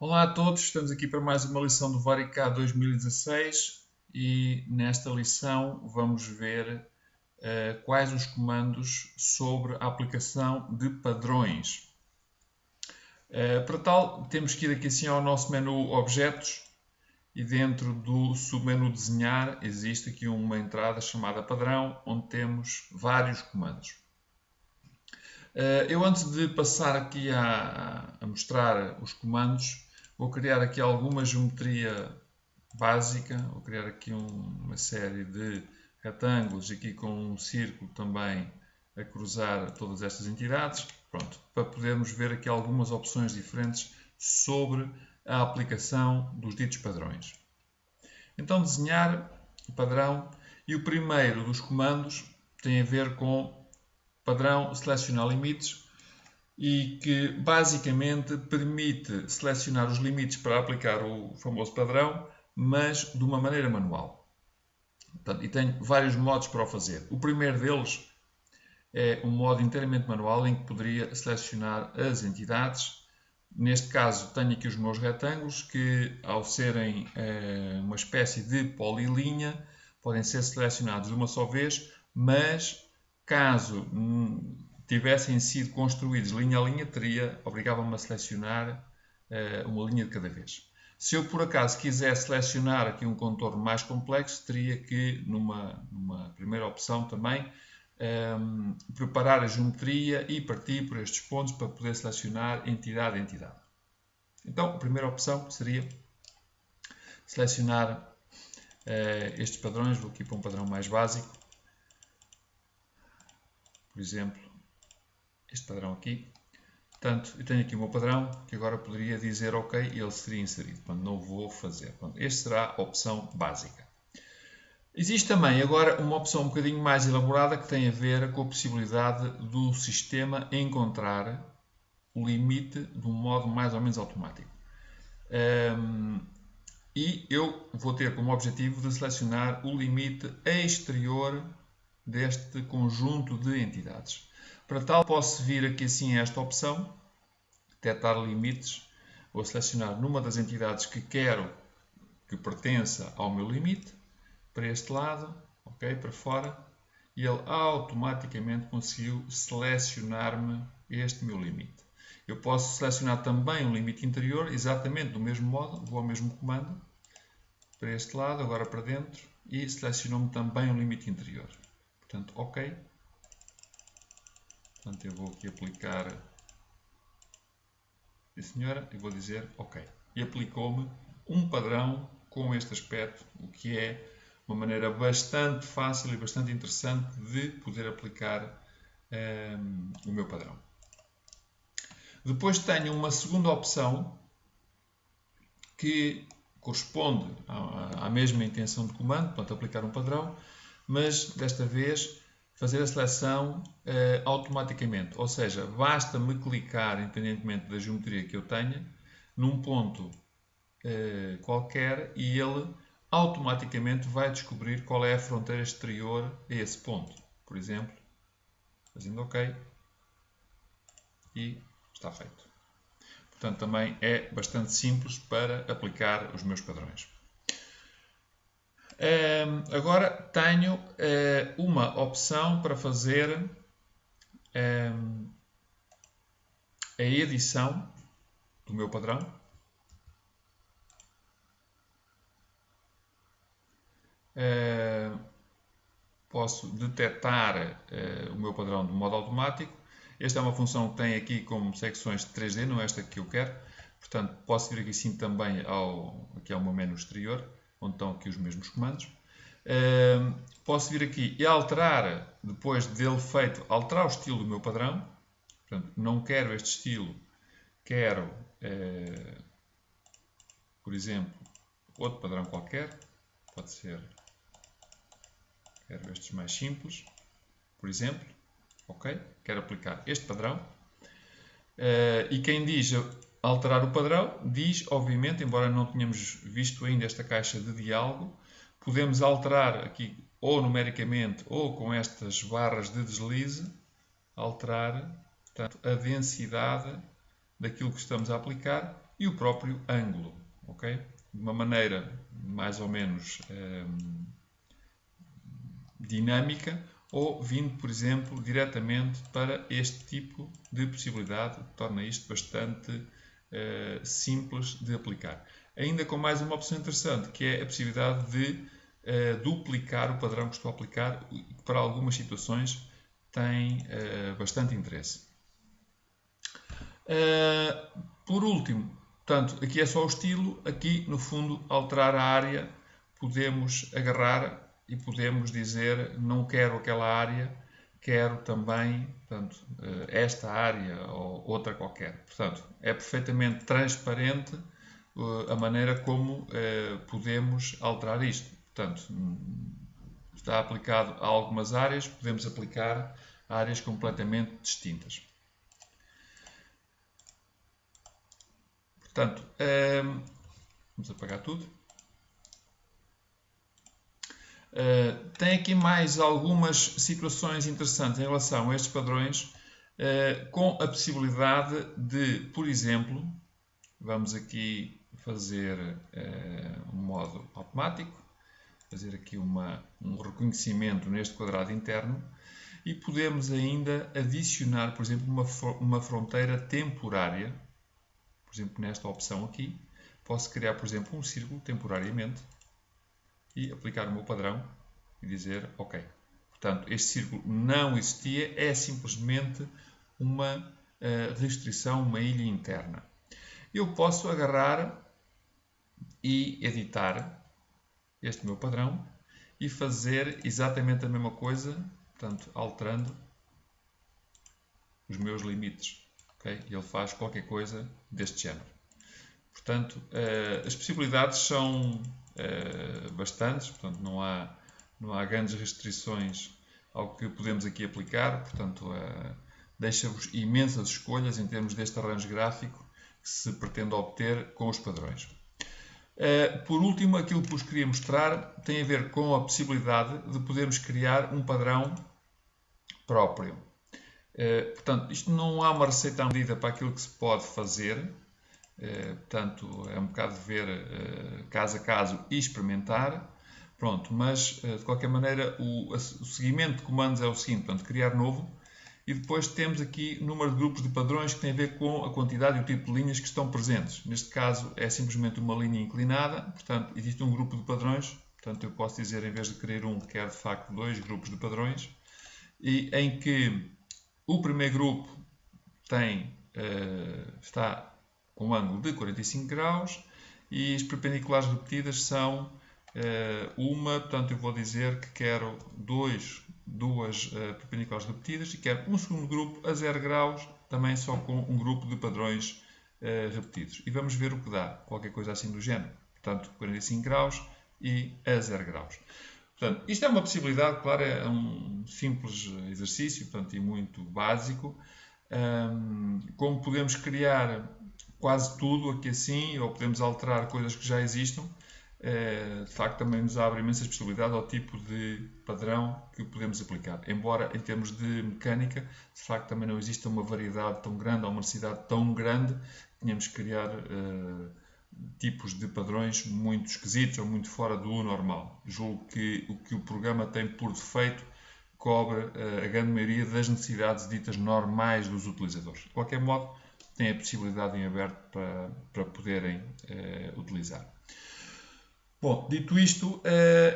Olá a todos, estamos aqui para mais uma lição do VARICAD 2016 e nesta lição vamos ver quais os comandos sobre a aplicação de padrões. Para tal, temos que ir aqui assim ao nosso menu Objetos e dentro do submenu Desenhar existe aqui uma entrada chamada Padrão, onde temos vários comandos. Eu antes de passar aqui a mostrar os comandos, vou criar aqui alguma geometria básica, vou criar aqui uma série de retângulos, aqui com um círculo também a cruzar todas estas entidades, pronto, para podermos ver aqui algumas opções diferentes sobre a aplicação dos ditos padrões. Então, desenhar padrão, e o primeiro dos comandos tem a ver com padrão selecionar limites e que basicamente permite selecionar os limites para aplicar o famoso padrão, mas de uma maneira manual. Portanto, e tenho vários modos para o fazer. O primeiro deles é um modo inteiramente manual em que poderia selecionar as entidades. Neste caso tenho aqui os meus retângulos que, ao serem uma espécie de polilinha, podem ser selecionados de uma só vez, mas caso tivessem sido construídos linha a linha, obrigava-me a selecionar uma linha de cada vez. Se eu, por acaso, quisesse selecionar aqui um contorno mais complexo, teria que, numa primeira opção também, preparar a geometria e partir por estes pontos para poder selecionar entidade a entidade. Então, a primeira opção seria selecionar estes padrões. Vou aqui para um padrão mais básico. Por exemplo, este padrão aqui. Portanto, eu tenho aqui o meu padrão, que agora poderia dizer OK e ele seria inserido. Portanto, não vou fazer. Portanto, esta será a opção básica. Existe também agora uma opção um bocadinho mais elaborada que tem a ver com a possibilidade do sistema encontrar o limite de um modo mais ou menos automático. E eu vou ter como objetivo de selecionar o limite exterior deste conjunto de entidades. Para tal, posso vir aqui assim a esta opção, detectar limites, vou selecionar numa das entidades que quero que pertença ao meu limite, para este lado, ok, para fora, e ele automaticamente conseguiu selecionar-me este meu limite. Eu posso selecionar também um limite interior, exatamente do mesmo modo, vou ao mesmo comando, para este lado, agora para dentro, e selecionou-me também um limite interior. Portanto, OK. Portanto, eu vou aqui aplicar, sim senhora, e vou dizer OK. E aplicou-me um padrão com este aspecto, o que é uma maneira bastante fácil e bastante interessante de poder aplicar o meu padrão. Depois tenho uma segunda opção que corresponde à mesma intenção de comando, portanto, aplicar um padrão, mas desta vez fazer a seleção automaticamente. Ou seja, basta-me clicar, independentemente da geometria que eu tenha, num ponto qualquer e ele automaticamente vai descobrir qual é a fronteira exterior a esse ponto. Por exemplo, fazendo OK e está feito. Portanto, também é bastante simples para aplicar os meus padrões. Agora tenho uma opção para fazer a edição do meu padrão. Posso detectar o meu padrão de modo automático. Esta é uma função que tem aqui como secções de 3D, não é esta que eu quero. Portanto, posso vir aqui sim também aqui ao meu menu exterior, onde estão aqui os mesmos comandos. Posso vir aqui e alterar, depois dele feito, alterar o estilo do meu padrão. Portanto, não quero este estilo, quero, por exemplo, outro padrão qualquer. Pode ser, quero estes mais simples, por exemplo. OK? Quero aplicar este padrão. E quem diz alterar o padrão, diz, obviamente, embora não tenhamos visto ainda esta caixa de diálogo, podemos alterar aqui, ou numericamente, ou com estas barras de deslize, alterar, portanto, a densidade daquilo que estamos a aplicar e o próprio ângulo, ok? De uma maneira mais ou menos dinâmica, ou vindo, por exemplo, diretamente para este tipo de possibilidade, que torna isto bastante simples de aplicar. Ainda com mais uma opção interessante, que é a possibilidade de duplicar o padrão que estou a aplicar, e que para algumas situações tem bastante interesse. Por último, portanto, aqui é só o estilo, aqui no fundo alterar a área, podemos agarrar e podemos dizer não quero aquela área, quero também, portanto, esta área ou outra qualquer. Portanto, é perfeitamente transparente a maneira como podemos alterar isto. Portanto, está aplicado a algumas áreas, podemos aplicar a áreas completamente distintas. Portanto, vamos apagar tudo. Tem aqui mais algumas situações interessantes em relação a estes padrões, com a possibilidade de, por exemplo, vamos aqui fazer um modo automático, fazer aqui um reconhecimento neste quadrado interno e podemos ainda adicionar, por exemplo, uma fronteira temporária. Por exemplo, nesta opção aqui, posso criar, por exemplo, um círculo temporariamente e aplicar o meu padrão e dizer OK. Portanto, este círculo não existia, é simplesmente uma restrição, uma ilha interna. Eu posso agarrar e editar este meu padrão e fazer exatamente a mesma coisa, portanto, alterando os meus limites. Okay? Ele faz qualquer coisa deste género. Portanto, as possibilidades são bastantes, portanto, não há grandes restrições ao que podemos aqui aplicar, portanto, deixa-vos imensas escolhas em termos deste arranjo gráfico que se pretende obter com os padrões. Por último, aquilo que vos queria mostrar tem a ver com a possibilidade de podermos criar um padrão próprio. Portanto, isto não há uma receita à medida para aquilo que se pode fazer, portanto, é um bocado de ver caso a caso e experimentar. Pronto, mas de qualquer maneira o seguimento de comandos é o seguinte, portanto, criar novo, e depois temos aqui número de grupos de padrões que tem a ver com a quantidade e o tipo de linhas que estão presentes. Neste caso é simplesmente uma linha inclinada, portanto, existe um grupo de padrões, portanto, eu posso dizer, em vez de querer um, quero de facto dois grupos de padrões, e em que o primeiro grupo está com um ângulo de 45 graus e as perpendiculares repetidas são portanto eu vou dizer que quero duas perpendiculares repetidas e quero um segundo grupo a 0 graus, também só com um grupo de padrões repetidos. E vamos ver o que dá, qualquer coisa assim do género. Portanto, 45 graus e a 0 graus. Portanto, isto é uma possibilidade, claro, é um simples exercício, portanto, e muito básico. Como podemos criar quase tudo aqui assim, ou podemos alterar coisas que já existam, de facto também nos abre imensas possibilidades ao tipo de padrão que podemos aplicar. Embora em termos de mecânica, de facto também não exista uma variedade tão grande, ou uma necessidade tão grande, tínhamos que criar tipos de padrões muito esquisitos ou muito fora do normal. Julgo que o que o programa tem por defeito cobre a grande maioria das necessidades ditas normais dos utilizadores. De qualquer modo, têm a possibilidade em aberto para poderem utilizar. Bom, dito isto,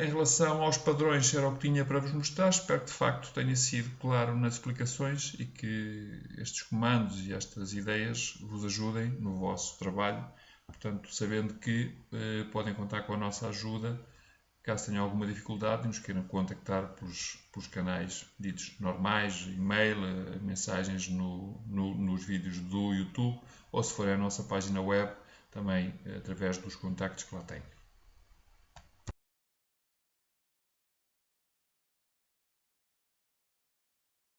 em relação aos padrões, era o que tinha para vos mostrar. Espero que de facto tenha sido claro nas explicações e que estes comandos e estas ideias vos ajudem no vosso trabalho. Portanto, sabendo que podem contar com a nossa ajuda caso tenham alguma dificuldade e nos queiram contactar pelos canais ditos normais, e-mail, mensagens nos vídeos do YouTube, ou se for a nossa página web, também através dos contactos que lá tem.